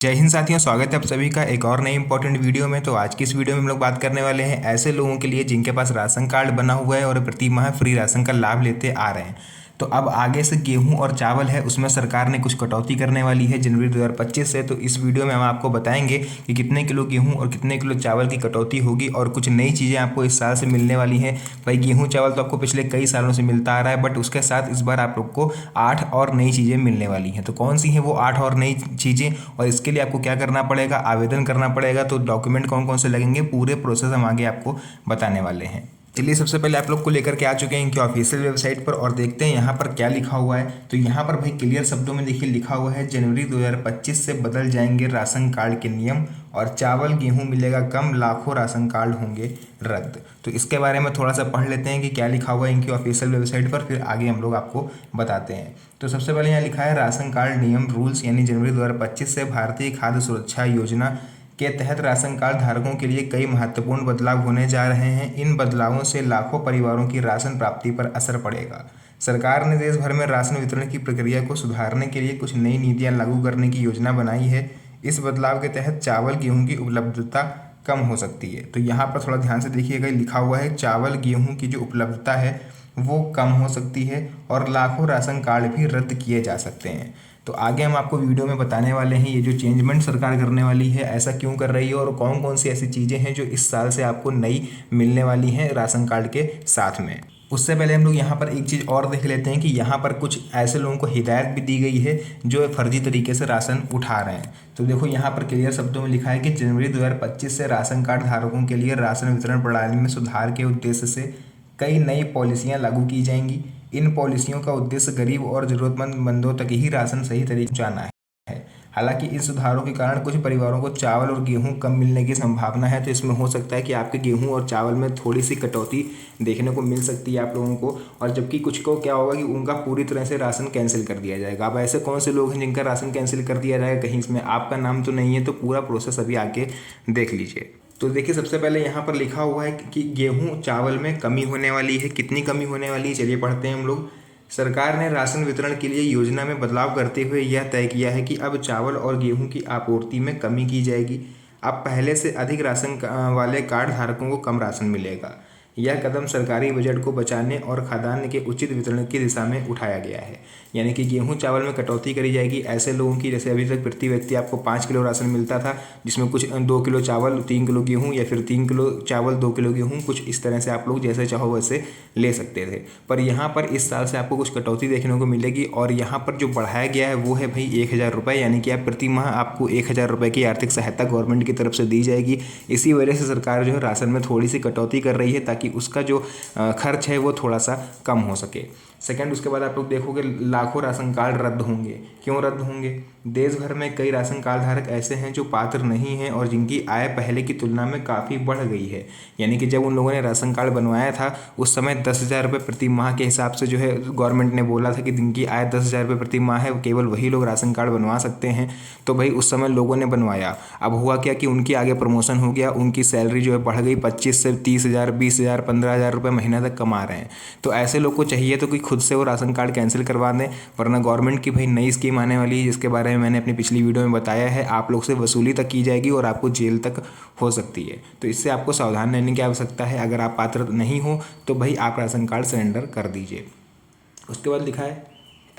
जय हिंद साथियों, स्वागत है आप सभी का एक और नई इंपॉर्टेंट वीडियो में। तो आज की इस वीडियो में हम लोग बात करने वाले हैं ऐसे लोगों के लिए जिनके पास राशन कार्ड बना हुआ है और प्रति माह फ्री राशन का लाभ लेते आ रहे हैं। तो अब आगे से गेहूं और चावल है उसमें सरकार ने कुछ कटौती करने वाली है जनवरी 2025 से। तो इस वीडियो में हम आपको बताएंगे कि कितने किलो गेहूं और कितने किलो चावल की कटौती होगी और कुछ नई चीज़ें आपको इस साल से मिलने वाली हैं। भाई गेहूं चावल तो आपको पिछले कई सालों से मिलता आ रहा है, बट उसके साथ इस बार आप लोग को 8 और नई चीज़ें मिलने वाली हैं। तो कौन सी हैं वो 8 और नई चीज़ें और इसके लिए आपको क्या करना पड़ेगा, आवेदन करना पड़ेगा। तो डॉक्यूमेंट कौन कौन से लगेंगे, पूरे प्रोसेस हम आगे आपको बताने वाले हैं। चलिए सबसे पहले आप लोग को लेकर के आ चुके हैं इनकी ऑफिशियल वेबसाइट पर और देखते हैं यहाँ पर क्या लिखा हुआ है। तो यहाँ पर भाई क्लियर शब्दों में देखिए लिखा हुआ है, जनवरी 2025 से बदल जाएंगे राशन कार्ड के नियम और चावल गेहूं मिलेगा कम, लाखों राशन कार्ड होंगे रद्द। तो इसके बारे में थोड़ा सा पढ़ लेते हैं कि क्या लिखा हुआ है इनकी ऑफिशियल वेबसाइट पर, फिर आगे हम लोग आपको बताते हैं। तो सबसे पहले यहाँ लिखा है राशन कार्ड नियम रूल्स, यानी जनवरी 2025 से भारतीय खाद्य सुरक्षा योजना के तहत राशन कार्ड धारकों के लिए कई महत्वपूर्ण बदलाव होने जा रहे हैं। इन बदलावों से लाखों परिवारों की राशन प्राप्ति पर असर पड़ेगा। सरकार ने देश भर में राशन वितरण की प्रक्रिया को सुधारने के लिए कुछ नई नीतियां लागू करने की योजना बनाई है। इस बदलाव के तहत चावल गेहूं की उपलब्धता कम हो सकती है। तो यहाँ पर थोड़ा ध्यान से देखिएगा, लिखा हुआ है चावल गेहूं की जो उपलब्धता है वो कम हो सकती है और लाखों राशन कार्ड भी रद्द किए जा सकते हैं। तो आगे हम आपको वीडियो में बताने वाले हैं ये जो चेंजमेंट सरकार करने वाली है ऐसा क्यों कर रही है और कौन कौन सी ऐसी चीज़ें हैं जो इस साल से आपको नई मिलने वाली हैं राशन कार्ड के साथ में। उससे पहले हम लोग यहाँ पर एक चीज़ और देख लेते हैं कि यहाँ पर कुछ ऐसे लोगों को हिदायत भी दी गई है जो फर्जी तरीके से राशन उठा रहे हैं। तो देखो यहाँ पर क्लियर शब्दों में लिखा है कि जनवरी 2025 से राशन कार्ड धारकों के लिए राशन वितरण प्रणाली में सुधार के उद्देश्य से कई नई पॉलिसियाँ लागू की जाएंगी। इन पॉलिसियों का उद्देश्य गरीब और जरूरतमंदों तक ही राशन सही तरीके से पहुंचाना है। हालांकि इन सुधारों के कारण कुछ परिवारों को चावल और गेहूं कम मिलने की संभावना है। तो इसमें हो सकता है कि आपके गेहूं और चावल में थोड़ी सी कटौती देखने को मिल सकती है आप लोगों को, और जबकि कुछ को क्या होगा कि उनका पूरी तरह से राशन कैंसिल कर दिया जाएगा। अब ऐसे कौन से लोग हैं जिनका राशन कैंसिल कर दिया जाएगा, कहीं इसमें आपका नाम तो नहीं है। तो पूरा प्रोसेस अभी आके देख लीजिए। तो देखिए सबसे पहले यहाँ पर लिखा हुआ है कि गेहूं चावल में कमी होने वाली है। कितनी कमी होने वाली है चलिए पढ़ते हैं हम लोग। सरकार ने राशन वितरण के लिए योजना में बदलाव करते हुए यह तय किया है कि अब चावल और गेहूं की आपूर्ति में कमी की जाएगी। अब पहले से अधिक राशन वाले कार्ड धारकों को कम राशन मिलेगा। यह कदम सरकारी बजट को बचाने और खाद्यान्न के उचित वितरण की दिशा में उठाया गया है। यानी कि गेहूं चावल में कटौती करी जाएगी ऐसे लोगों की, जैसे अभी तक प्रति व्यक्ति आपको 5 किलो राशन मिलता था, जिसमें कुछ 2 किलो चावल 3 किलो गेहूं या फिर 3 किलो चावल 2 किलो गेहूं, कुछ इस तरह से आप लोग जैसे चाहो वैसे ले सकते थे। पर यहाँ पर इस साल से आपको कुछ कटौती देखने को मिलेगी और यहाँ पर जो बढ़ाया गया है वो है भाई 1000 रुपये, यानी कि आप प्रति माह आपको 1000 रुपये की आर्थिक सहायता गवर्नमेंट की तरफ से दी जाएगी। इसी वजह से सरकार जो है राशन में थोड़ी सी कटौती कर रही है ताकि उसका जो खर्च है वो थोड़ा सा कम हो सके। सेकंड, उसके बाद आप लोग देखोगे लाखों राशन कार्ड रद्द होंगे। क्यों रद्द होंगे? देश भर में कई राशन कार्ड धारक ऐसे हैं जो पात्र नहीं हैं और जिनकी आय पहले की तुलना में काफ़ी बढ़ गई है। यानी कि जब उन लोगों ने राशन कार्ड बनवाया था उस समय 10,000 रुपये प्रति माह के हिसाब से जो है गवर्नमेंट ने बोला था कि जिनकी आय 10,000 रुपये प्रति माह है केवल वही लोग राशन कार्ड बनवा सकते हैं। तो भाई उस समय लोगों ने बनवाया। अब हुआ क्या कि उनकी आगे प्रमोशन हो गया, उनकी सैलरी जो है बढ़ गई, 25 से 30,000, 20,000, 15,000 रुपये महीना तक कमा रहे हैं। तो ऐसे लोग को चाहिए तो कि खुद से वो राशन कार्ड कैंसिल करवा दें, वरना गवर्नमेंट की भाई नई स्कीम आने वाली है जिसके बारे में मैंने अपनी पिछली वीडियो में बताया है। आप लोग से वसूली तक की जाएगी और आपको जेल तक हो सकती है। तो इससे आपको सावधान रहने की आवश्यकता है। अगर आप पात्र नहीं हो तो भाई आप राशन कार्ड सरेंडर कर दीजिए। उसके बाद लिखा है,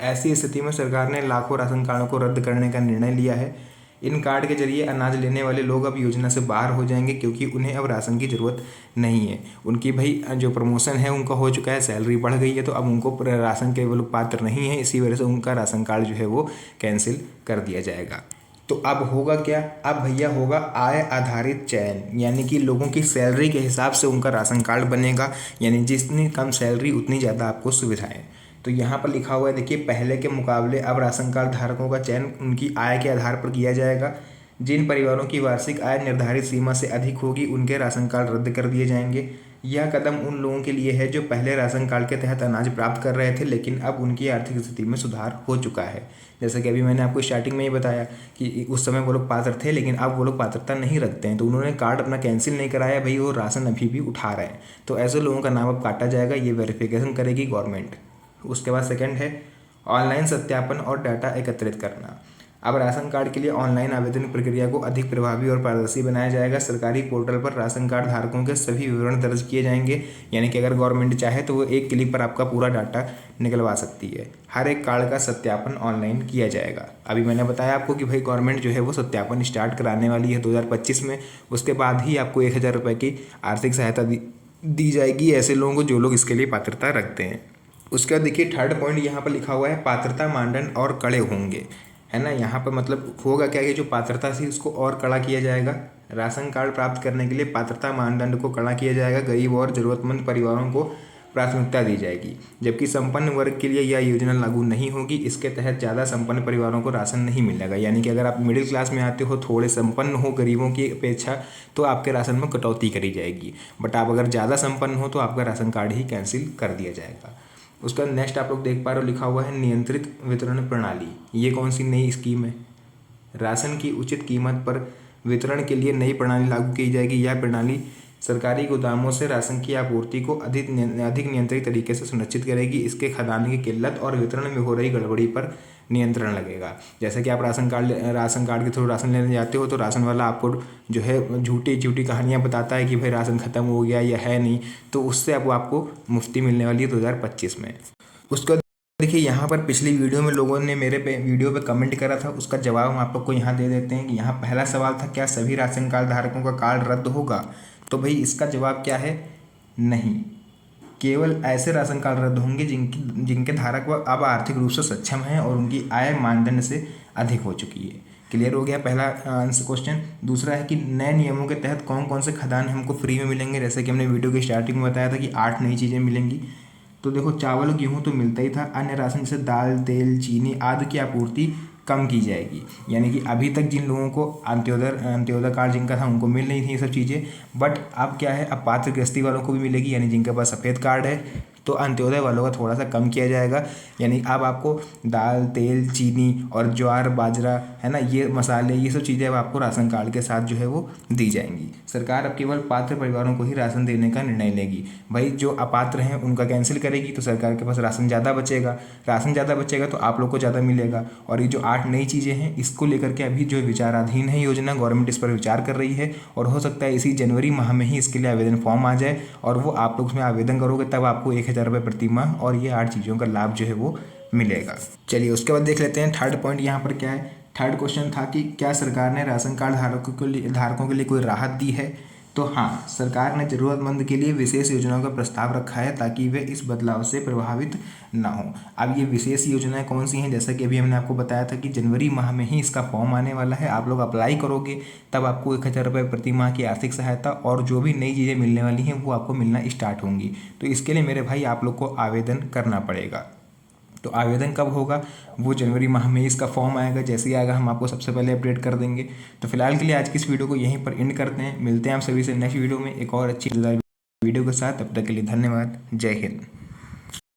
ऐसी स्थिति में सरकार ने लाखों राशन कार्डों को रद्द करने का निर्णय लिया है। इन कार्ड के जरिए अनाज लेने वाले लोग अब योजना से बाहर हो जाएंगे क्योंकि उन्हें अब राशन की ज़रूरत नहीं है। उनकी भाई जो प्रमोशन है उनका हो चुका है, सैलरी बढ़ गई है, तो अब उनको राशन के वो लोग पात्र नहीं है। इसी वजह से उनका राशन कार्ड जो है वो कैंसिल कर दिया जाएगा। तो अब होगा क्या? अब भैया होगा आय आधारित चयन, यानी कि लोगों की सैलरी के हिसाब से उनका राशन कार्ड बनेगा। यानी जितनी कम सैलरी उतनी ज़्यादा आपको सुविधाएं। तो यहाँ पर लिखा हुआ है देखिए, पहले के मुकाबले अब राशन कार्ड धारकों का चयन उनकी आय के आधार पर किया जाएगा। जिन परिवारों की वार्षिक आय निर्धारित सीमा से अधिक होगी उनके राशन कार्ड रद्द कर दिए जाएंगे। यह कदम उन लोगों के लिए है जो पहले राशन कार्ड के तहत अनाज प्राप्त कर रहे थे लेकिन अब उनकी आर्थिक स्थिति में सुधार हो चुका है। जैसे कि अभी मैंने आपको स्टार्टिंग में ही बताया कि उस समय वो लोग पात्र थे लेकिन अब वो लोग पात्रता नहीं रखते हैं, तो उन्होंने कार्ड अपना कैंसिल नहीं कराया, भाई वो राशन अभी भी उठा रहे हैं। तो ऐसे लोगों का नाम अब काटा जाएगा, ये वेरिफिकेशन करेगी गवर्नमेंट। उसके बाद सेकंड है ऑनलाइन सत्यापन और डाटा एकत्रित करना। अब राशन कार्ड के लिए ऑनलाइन आवेदन प्रक्रिया को अधिक प्रभावी और पारदर्शी बनाया जाएगा। सरकारी पोर्टल पर राशन कार्ड धारकों के सभी विवरण दर्ज किए जाएंगे, यानी कि अगर गवर्नमेंट चाहे तो वो एक क्लिक पर आपका पूरा डाटा निकलवा सकती है। हर एक कार्ड का सत्यापन ऑनलाइन किया जाएगा। अभी मैंने बताया आपको कि भाई गवर्नमेंट जो है वो सत्यापन स्टार्ट कराने वाली है 2025 में। उसके बाद ही आपको 1000 रुपये की आर्थिक सहायता दी जाएगी ऐसे लोगों को जो लोग इसके लिए पात्रता रखते हैं। उसके बाद देखिए थर्ड पॉइंट यहाँ पर लिखा हुआ है पात्रता मानदंड और कड़े होंगे, है ना। यहाँ पर मतलब होगा क्या कि जो पात्रता थी उसको और कड़ा किया जाएगा। राशन कार्ड प्राप्त करने के लिए पात्रता मानदंड को कड़ा किया जाएगा। गरीब और ज़रूरतमंद परिवारों को प्राथमिकता दी जाएगी, जबकि संपन्न वर्ग के लिए यह योजना लागू नहीं होगी। इसके तहत ज़्यादा संपन्न परिवारों को राशन नहीं मिलेगा, यानी कि अगर आप मिडिल क्लास में आते हो, थोड़े संपन्न हो गरीबों की अपेक्षा, तो आपके राशन में कटौती करी जाएगी। बट आप अगर ज़्यादा संपन्न हो तो आपका राशन कार्ड ही कैंसिल कर दिया जाएगा। उसका नेक्स्ट आप लोग देख पा रहे हो लिखा हुआ है नियंत्रित वितरण प्रणाली। ये कौन सी नई स्कीम है? राशन की उचित कीमत पर वितरण के लिए नई प्रणाली लागू की जाएगी। यह प्रणाली सरकारी गोदामों से राशन की आपूर्ति को अधिक नियंत्रित तरीके से सुनिश्चित करेगी। इसके खदान की किल्लत और वितरण में हो रही गड़बड़ी पर नियंत्रण लगेगा। जैसे कि आप राशन कार्ड के थ्रू राशन लेने जाते हो तो राशन वाला आपको जो है झूठी कहानियाँ बताता है कि भाई राशन ख़त्म हो गया या है नहीं, तो उससे अब आपको मुफ्ती मिलने वाली है 2025 में। उसका देखिए यहाँ पर पिछली वीडियो में लोगों ने मेरे वीडियो पे कमेंट करा था, उसका जवाब हम आप लोग को यहाँ दे देते हैं कि यहाँ पहला सवाल था क्या सभी राशन कार्ड धारकों का कार्ड रद्द होगा? तो भाई इसका जवाब क्या है? नहीं, केवल ऐसे राशन कार्ड रद्द होंगे जिनके धारक व अब आर्थिक रूप से सक्षम हैं और उनकी आय मानदंड से अधिक हो चुकी है। क्लियर हो गया पहला आंसर क्वेश्चन। दूसरा है कि नए नियमों के तहत कौन कौन से खदान हमको फ्री में मिलेंगे? जैसे कि हमने वीडियो की स्टार्टिंग में बताया था कि 8 नई चीज़ें मिलेंगी। तो देखो चावल गेहूँ तो मिलता ही था, अन्य राशन जैसे दाल, तेल, चीनी आदि की आपूर्ति कम की जाएगी। यानी कि अभी तक जिन लोगों को अंत्योदय कार्ड जिनका था उनको मिल रही थी ये सब चीज़ें, बट अब क्या है, अब पात्र गृहस्थी वालों को भी मिलेगी। यानी जिनके पास सफ़ेद कार्ड है तो अंत्योदय वालों का थोड़ा सा कम किया जाएगा। यानी अब आपको दाल, तेल, चीनी और ज्वार, बाजरा, है ना, ये मसाले, ये सब चीज़ें अब आपको राशन कार्ड के साथ जो है वो दी जाएंगी। सरकार अब केवल पात्र परिवारों को ही राशन देने का निर्णय लेगी। भाई जो अपात्र हैं उनका कैंसिल करेगी तो सरकार के पास राशन ज़्यादा बचेगा तो आप लोग को ज़्यादा मिलेगा। और ये जो 8 नई चीज़ें हैं इसको लेकर के अभी जो विचाराधीन है योजना, गवर्नमेंट इस पर विचार कर रही है और हो सकता है इसी जनवरी माह में ही इसके लिए आवेदन फॉर्म आ जाए और वो आप लोग उसमें आवेदन करोगे तब आपको 1000 रुपये प्रति माह और ये 8 चीज़ों का लाभ जो है वो मिलेगा। चलिए उसके बाद देख लेते हैं थर्ड पॉइंट यहाँ पर क्या है। थर्ड क्वेश्चन था कि क्या सरकार ने राशन कार्ड धारकों के लिए कोई राहत दी है? तो हाँ, सरकार ने ज़रूरतमंद के लिए विशेष योजनाओं का प्रस्ताव रखा है ताकि वे इस बदलाव से प्रभावित ना हो। अब ये विशेष योजनाएं कौन सी हैं? जैसा कि अभी हमने आपको बताया था कि जनवरी माह में ही इसका फॉर्म आने वाला है। आप लोग अप्लाई करोगे तब आपको 1000 रुपये प्रति माह की आर्थिक सहायता और जो भी नई चीज़ें मिलने वाली हैं वो आपको मिलना स्टार्ट होंगी। तो इसके लिए मेरे भाई आप लोग को आवेदन करना पड़ेगा। तो आवेदन कब होगा? वो जनवरी माह में इसका फॉर्म आएगा। जैसे ही आएगा हम आपको सबसे पहले अपडेट कर देंगे। तो फिलहाल के लिए आज की इस वीडियो को यहीं पर एंड करते हैं। मिलते हैं आप सभी से नेक्स्ट वीडियो में एक और अच्छी वीडियो के साथ। तब तक के लिए धन्यवाद। जय हिंद।